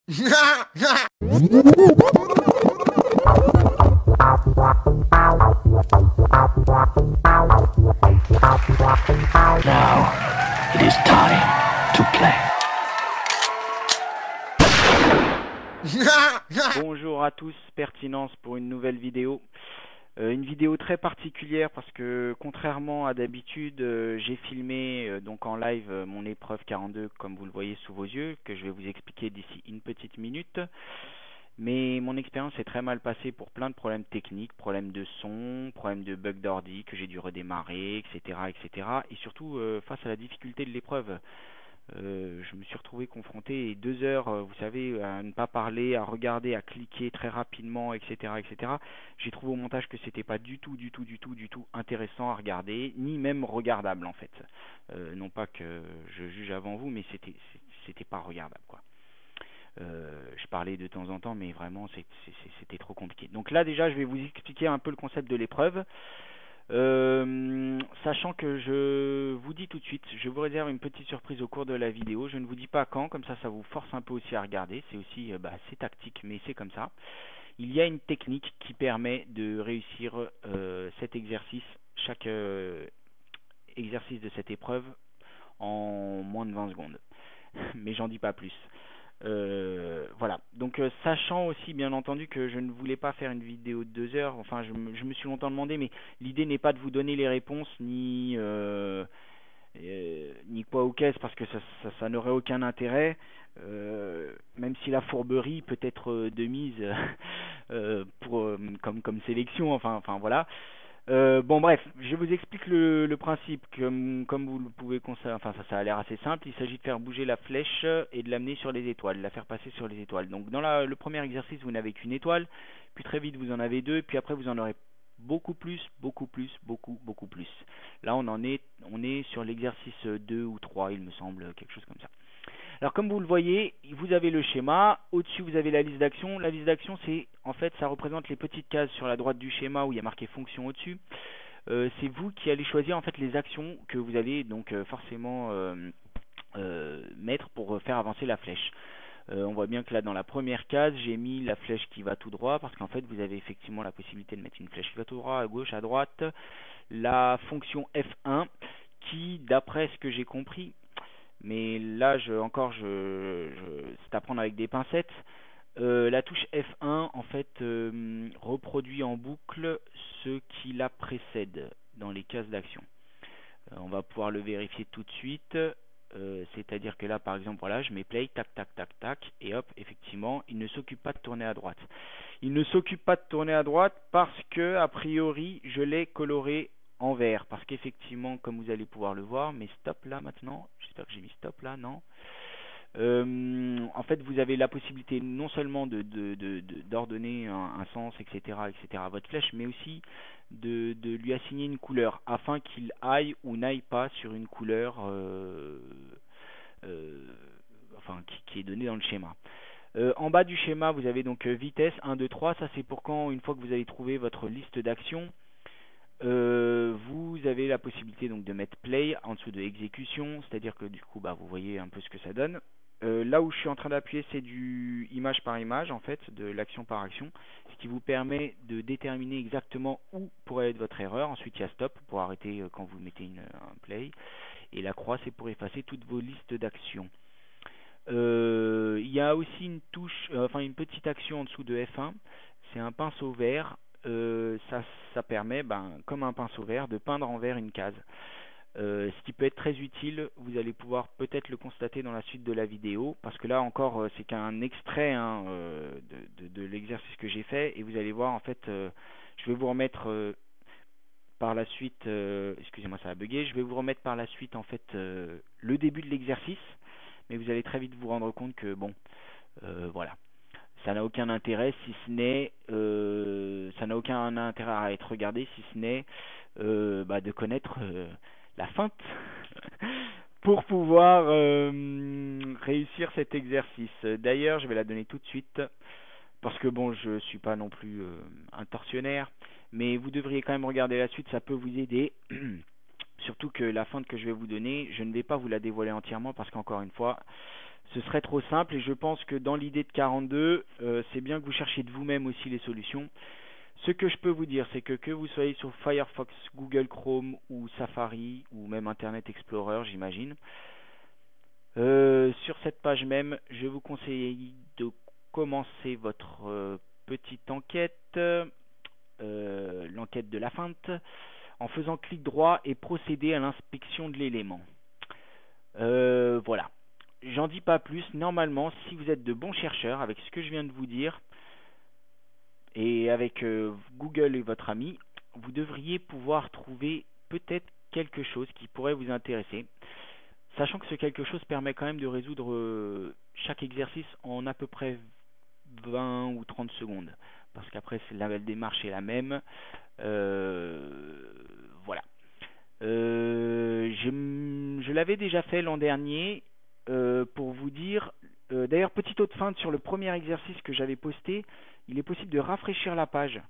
Now, it is time to play. Bonjour à tous, Pertinence pour une nouvelle vidéo. Une vidéo très particulière parce que contrairement à d'habitude, j'ai filmé donc en live mon épreuve 42 comme vous le voyez sous vos yeux, que je vais vous expliquer d'ici une petite minute. Mais mon expérience s'est très mal passée pour plein de problèmes techniques, problèmes de son, problèmes de bug d'ordi que j'ai dû redémarrer, etc., etc. Et surtout face à la difficulté de l'épreuve. Je me suis retrouvé confronté 2 heures, vous savez, à ne pas parler, à regarder, à cliquer très rapidement, etc., etc. J'ai trouvé au montage que c'était pas du tout intéressant à regarder, ni même regardable en fait. Non pas que je juge avant vous, mais c'était pas regardable quoi. Je parlais de temps en temps, mais vraiment c'était trop compliqué. Donc là déjà, je vais vous expliquer un peu le concept de l'épreuve. Sachant que je vous dis tout de suite, je vous réserve une petite surprise au cours de la vidéo. Je ne vous dis pas quand, comme ça vous force un peu aussi à regarder. C'est aussi c'est tactique, mais c'est comme ça. Il y a une technique qui permet de réussir cet exercice, chaque exercice de cette épreuve en moins de 20 secondes. Mais j'en dis pas plus. Voilà, donc sachant aussi bien entendu que je ne voulais pas faire une vidéo de 2 heures, enfin je me suis longtemps demandé, mais l'idée n'est pas de vous donner les réponses ni quoi ou qu'est-ce, parce que ça n'aurait aucun intérêt, même si la fourberie peut être de mise comme sélection, enfin voilà. Bon bref, je vous explique le principe comme vous le pouvez constater, enfin ça a l'air assez simple. Il s'agit de faire bouger la flèche et de l'amener sur les étoiles, de la faire passer sur les étoiles. Donc dans le premier exercice vous n'avez qu'une étoile, puis très vite vous en avez deux, puis après vous en aurez beaucoup plus. Là on est sur l'exercice 2 ou 3 il me semble, quelque chose comme ça. Alors comme vous le voyez, vous avez le schéma, au-dessus vous avez la liste d'actions. La liste d'actions, c'est en fait ça représente les petites cases sur la droite du schéma où il y a marqué fonction au-dessus. C'est vous qui allez choisir en fait les actions que vous allez donc forcément mettre pour faire avancer la flèche. On voit bien que là dans la première case j'ai mis la flèche qui va tout droit parce qu'en fait vous avez effectivement la possibilité de mettre une flèche qui va tout droit, à gauche, à droite. La fonction F1 qui, d'après ce que j'ai compris, mais là c'est à prendre avec des pincettes. La touche F1 en fait reproduit en boucle ce qui la précède dans les cases d'action. On va pouvoir le vérifier tout de suite. C'est-à-dire que là par exemple voilà, je mets play, tac tac tac tac, et hop, effectivement il ne s'occupe pas de tourner à droite. Il ne s'occupe pas de tourner à droite parce que a priori je l'ai coloré en vert, parce qu'effectivement comme vous allez pouvoir le voir, mais stop là maintenant, j'espère que j'ai mis stop là, non. En fait vous avez la possibilité non seulement d'ordonner un sens, etc., à votre flèche, mais aussi de lui assigner une couleur afin qu'il aille ou n'aille pas sur une couleur qui est donnée dans le schéma. En bas du schéma vous avez donc vitesse 1, 2, 3, ça c'est pour quand une fois que vous avez trouvé votre liste d'actions, vous avez la possibilité donc de mettre play en dessous de exécution, c'est-à-dire que du coup vous voyez un peu ce que ça donne. Là où je suis en train d'appuyer c'est du image par image en fait, de l'action par action, ce qui vous permet de déterminer exactement où pourrait être votre erreur. Ensuite il y a stop pour arrêter quand vous mettez un play, et la croix c'est pour effacer toutes vos listes d'actions. Il y a aussi une touche, une petite action en dessous de F1, c'est un pinceau vert. Ça permet, comme un pinceau vert, de peindre en vert une case. Ce qui peut être très utile, vous allez pouvoir peut-être le constater dans la suite de la vidéo, parce que là encore c'est qu'un extrait de l'exercice que j'ai fait, et vous allez voir en fait, je vais vous remettre par la suite, excusez-moi ça a bugué, je vais vous remettre par la suite en fait le début de l'exercice, mais vous allez très vite vous rendre compte que voilà. Ça n'a aucun intérêt si ce n'est ça n'a aucun intérêt à être regardé si ce n'est de connaître la feinte pour pouvoir réussir cet exercice. D'ailleurs, je vais la donner tout de suite parce que je suis pas non plus un tortionnaire, mais vous devriez quand même regarder la suite, ça peut vous aider. Surtout que la feinte que je vais vous donner, je ne vais pas vous la dévoiler entièrement parce qu'encore une fois, ce serait trop simple et je pense que dans l'idée de 42, c'est bien que vous cherchiez de vous-même aussi les solutions. Ce que je peux vous dire, c'est que vous soyez sur Firefox, Google Chrome ou Safari ou même Internet Explorer, j'imagine, sur cette page même, je vous conseille de commencer votre petite enquête, l'enquête de la feinte, en faisant clic droit et procéder à l'inspection de l'élément. Voilà. J'en dis pas plus. Normalement, si vous êtes de bons chercheurs, avec ce que je viens de vous dire, et avec Google et votre ami, vous devriez pouvoir trouver peut-être quelque chose qui pourrait vous intéresser. Sachant que ce quelque chose permet quand même de résoudre chaque exercice en à peu près 20 ou 30 secondes. Parce qu'après, la démarche est la même. Voilà. Je l'avais déjà fait l'an dernier pour vous dire. D'ailleurs, petite autre feinte sur le premier exercice que j'avais posté, il est possible de rafraîchir la page.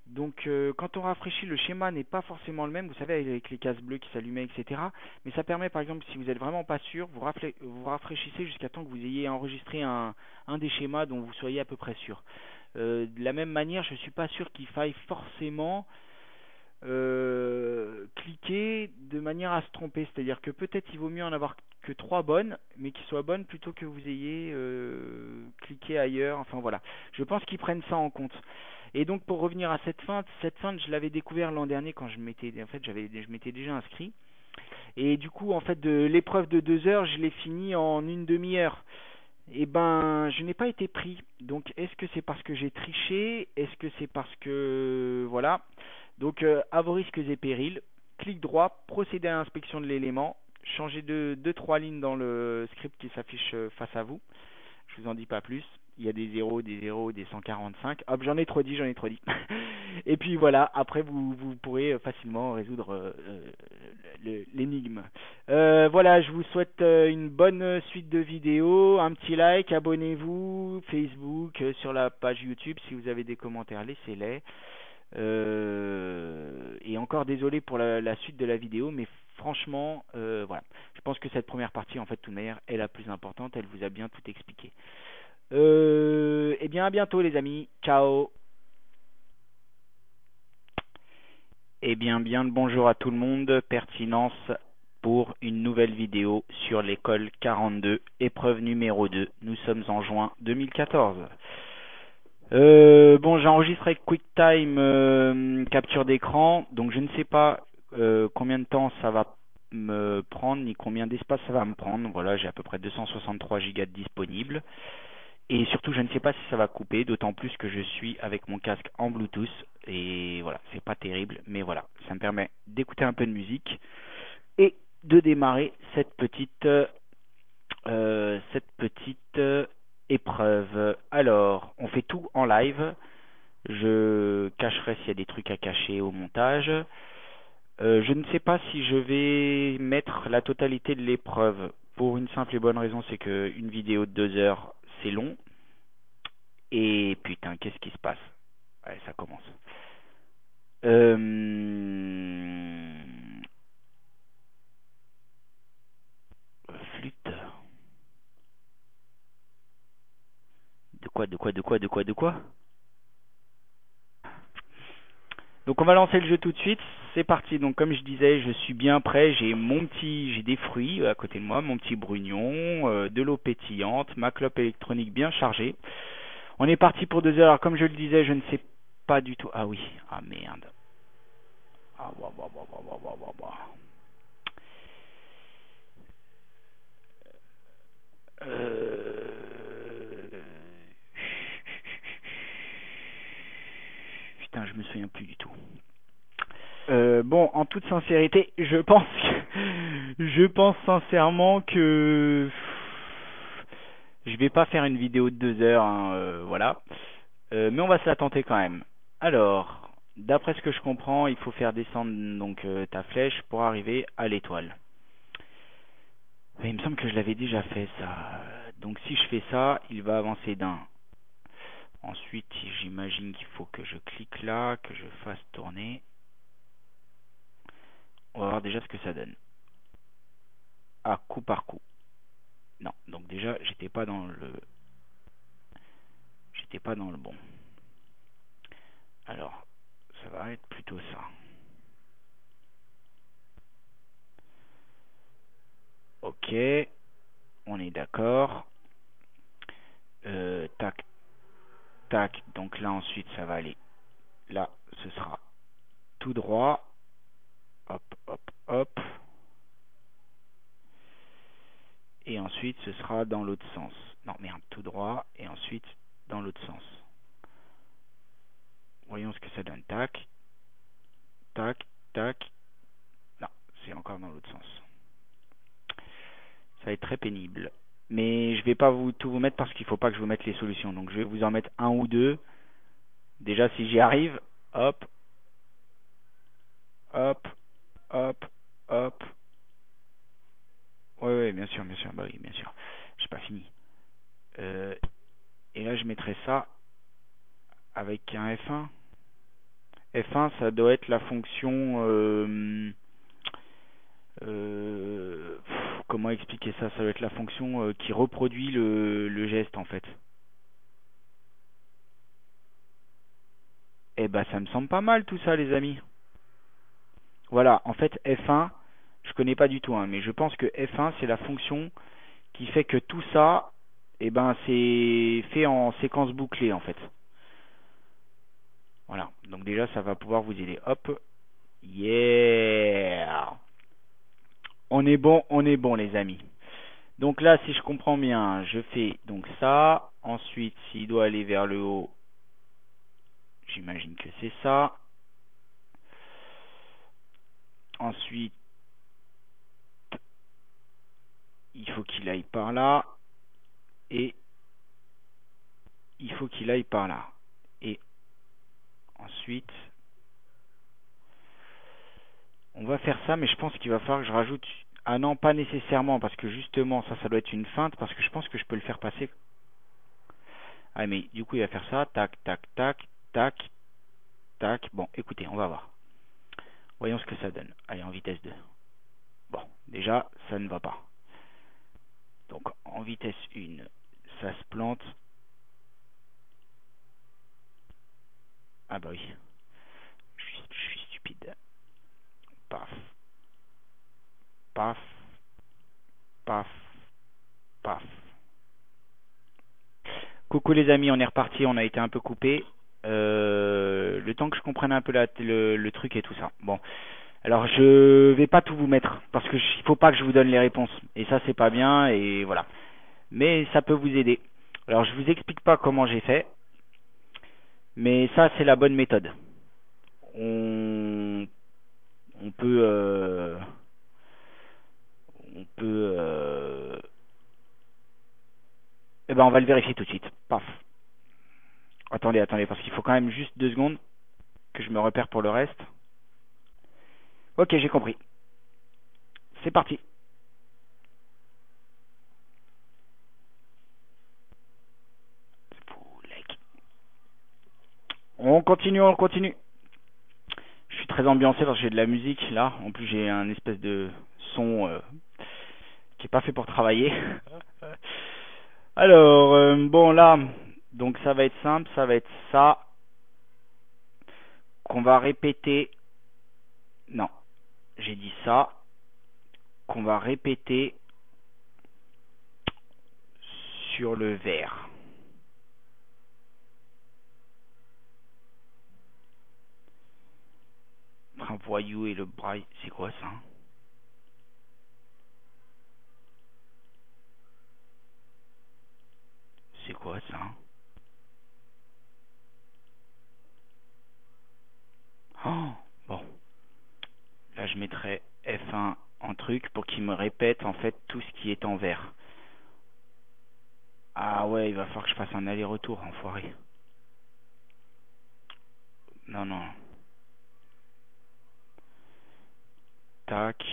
Donc quand on rafraîchit, le schéma n'est pas forcément le même, vous savez, avec les cases bleues qui s'allumaient, etc. Mais ça permet, par exemple, si vous n'êtes vraiment pas sûr, vous rafraîchissez jusqu'à temps que vous ayez enregistré un des schémas dont vous soyez à peu près sûr. De la même manière, je ne suis pas sûr qu'il faille forcément cliquer de manière à se tromper. C'est-à-dire que peut-être il vaut mieux en avoir que 3 bonnes, mais qui soient bonnes plutôt que vous ayez cliqué ailleurs. Enfin voilà, je pense qu'ils prennent ça en compte. Et donc pour revenir à cette feinte je l'avais découvert l'an dernier quand je m'étais déjà inscrit. Et du coup en fait de l'épreuve de 2 heures, je l'ai fini en une demi-heure. Et ben je n'ai pas été pris. Donc est-ce que c'est parce que j'ai triché? Est-ce que c'est parce que voilà? Donc à vos risques et périls, clic droit, procédez à l'inspection de l'élément, changez 2-3 lignes dans le script qui s'affiche face à vous. Je vous en dis pas plus. Il y a des 0, des 145. Hop, j'en ai trop dit. Et puis voilà, après vous pourrez facilement résoudre l'énigme. Voilà, je vous souhaite une bonne suite de vidéos, un petit like, abonnez-vous, Facebook, sur la page YouTube, si vous avez des commentaires, laissez-les. Et encore désolé pour la suite de la vidéo, mais franchement, voilà. Je pense que cette première partie, en fait, de toute manière, est la plus importante. Elle vous a bien tout expliqué. Et bien, à bientôt, les amis. Ciao. Eh bien, le bonjour à tout le monde. Pertinence pour une nouvelle vidéo sur l'école 42, épreuve numéro 2. Nous sommes en juin 2014. Bon, j'ai enregistré avec QuickTime capture d'écran, donc je ne sais pas combien de temps ça va me prendre, ni combien d'espace ça va me prendre. Voilà, j'ai à peu près 263 Go disponibles. Et surtout, je ne sais pas si ça va couper, d'autant plus que je suis avec mon casque en Bluetooth. Et voilà, c'est pas terrible, mais voilà, ça me permet d'écouter un peu de musique et de démarrer cette petite épreuve. Alors, on fait tout en live. Je cacherai s'il y a des trucs à cacher au montage. Je ne sais pas si je vais mettre la totalité de l'épreuve pour une simple et bonne raison, c'est que une vidéo de 2 heures, c'est long. Et putain, qu'est-ce qui se passe? Allez, ça commence. Flûte. De quoi? Donc on va lancer le jeu tout de suite. C'est parti. Donc comme je disais, je suis bien prêt. J'ai des fruits à côté de moi, mon petit brugnon, de l'eau pétillante, ma clope électronique bien chargée. On est parti pour 2 heures. Alors, comme je le disais, je ne sais pas du tout. Ah oui. Ah merde. Ah bah. Putain, je me souviens plus du tout. Bon, en toute sincérité, je pense sincèrement que je vais pas faire une vidéo de 2 heures, hein, voilà. Mais on va se la tenter quand même. Alors, d'après ce que je comprends, il faut faire descendre donc ta flèche pour arriver à l'étoile. Il me semble que je l'avais déjà fait ça. Donc si je fais ça, il va avancer d'un. Ensuite, j'imagine qu'il faut que je clique là, que je fasse tourner. On va voir déjà ce que ça donne. Ah, coup par coup. Non, donc déjà, j'étais pas dans le bon. Alors, ça va être plutôt ça. Ok, on est d'accord. Tac, tac. Donc là, ensuite, ça va aller. Là, ce sera tout droit. Hop, hop, hop. Et ensuite, ce sera dans l'autre sens. Non, merde, tout droit. Et ensuite, dans l'autre sens. Voyons ce que ça donne. Tac, tac, tac. Non, c'est encore dans l'autre sens. Ça va être très pénible. Mais je vais pas tout vous mettre parce qu'il faut pas que je vous mette les solutions. Donc je vais vous en mettre un ou deux. Déjà si j'y arrive, hop, hop, hop, hop. Ouais, bien sûr, bien sûr. Bah oui, bien sûr. J'ai pas fini. Et là je mettrai ça avec un F1. F1 ça doit être la fonction... comment expliquer ça? Ça doit être la fonction qui reproduit le geste en fait. Eh ben ça me semble pas mal tout ça les amis. Voilà, en fait F1, je connais pas du tout, hein, mais je pense que F1 c'est la fonction qui fait que tout ça, eh ben c'est fait en séquence bouclée en fait. Voilà, donc déjà ça va pouvoir vous aider. Hop, yeah, on est bon les amis. Donc là, si je comprends bien, je fais donc ça. Ensuite, s'il doit aller vers le haut, j'imagine que c'est ça. Ensuite, il faut qu'il aille par là. Et il faut qu'il aille par là. Et ensuite, on va faire ça, mais je pense qu'il va falloir que je rajoute... Ah non, pas nécessairement, parce que justement, ça doit être une feinte, parce que je pense que je peux le faire passer. Ah, mais du coup, il va faire ça. Tac, tac, tac, tac, tac. Bon, écoutez, on va voir. Voyons ce que ça donne. Allez, en vitesse 2. Bon, déjà, ça ne va pas. Donc, en vitesse 1, ça se plante. Ah bah oui. Je suis stupide. Paf. Paf. Paf. Paf. Coucou les amis, on est reparti, on a été un peu coupé. Le temps que je comprenne un peu le truc et tout ça. Bon, alors je vais pas tout vous mettre parce que il faut pas que je vous donne les réponses et ça c'est pas bien et voilà. Mais ça peut vous aider. Alors je vous explique pas comment j'ai fait, mais ça c'est la bonne méthode. On, on peut on peut eh ben on va le vérifier tout de suite. Paf. Attendez, parce qu'il faut quand même juste 2 secondes que je me repère pour le reste. Ok, j'ai compris. C'est parti. On continue, on continue. Je suis très ambiancé parce que j'ai de la musique là. En plus, j'ai un espèce de son qui est pas fait pour travailler. Alors, bon là, donc ça va être simple, ça va être ça qu'on va répéter. Non, j'ai dit ça qu'on va répéter sur le verre. Un voyou et le braille, c'est quoi ça? C'est quoi ça? Oh, bon. Là, je mettrai F1 en truc pour qu'il me répète en fait tout ce qui est en vert. Ah ouais, il va falloir que je fasse un aller-retour, enfoiré. Non, non. Tac.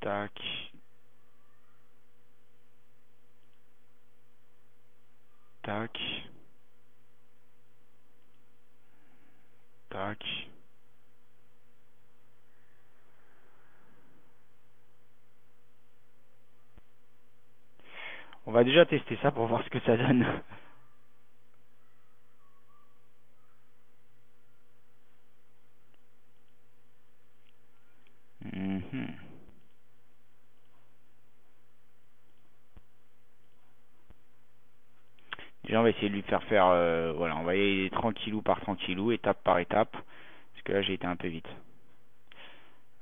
Tac. Tac. Tac. On va déjà tester ça pour voir ce que ça donne. Déjà on va essayer de lui faire voilà, on va y aller tranquillou par tranquillou, étape par étape, parce que là j'ai été un peu vite.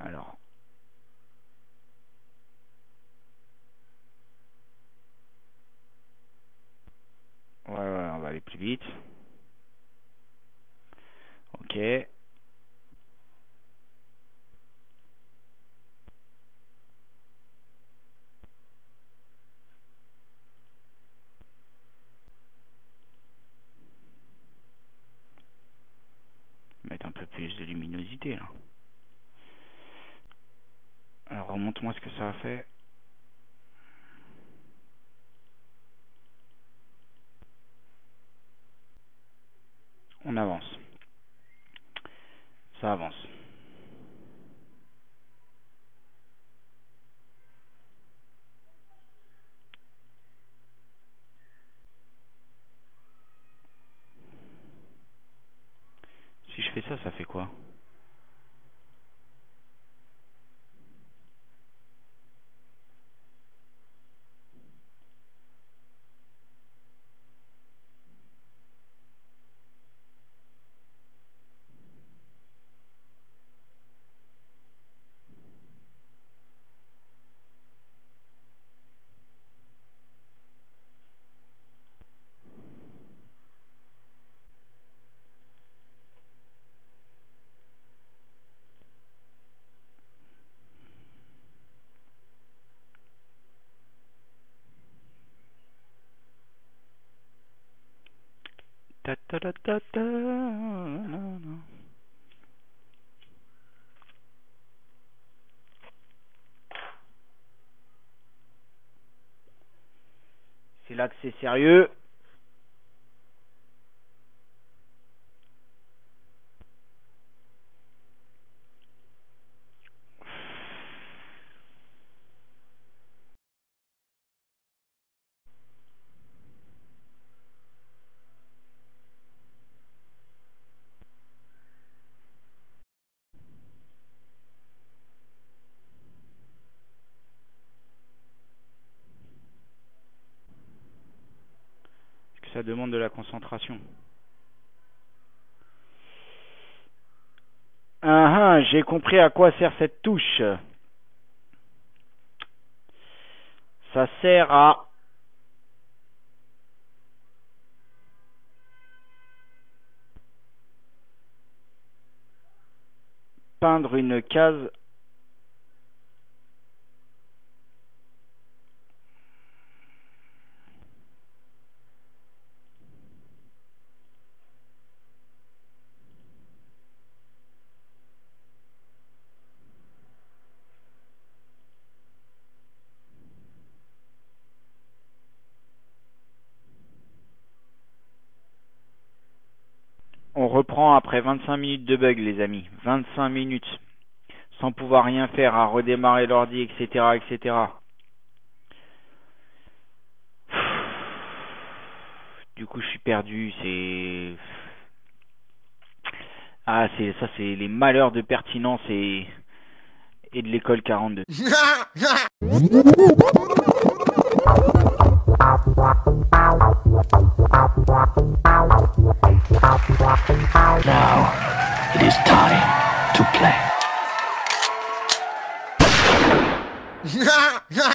Alors, ouais, on va aller plus vite. Ok. Mettre un peu plus de luminosité là. Alors remonte-moi ce que ça a fait. On avance. Ça avance. Si je fais ça, ça fait quoi? Ta ta ta ta ta. C'est là que c'est sérieux. Parce que ça demande de la concentration. Ah, j'ai compris à quoi sert cette touche. Ça sert à peindre une case On reprend après 25 minutes de bug, les amis. 25 minutes. Sans pouvoir rien faire, à redémarrer l'ordi, etc., etc. Du coup, je suis perdu. Ça, c'est les malheurs de pertinence et de l'école 42. Now it is time to play.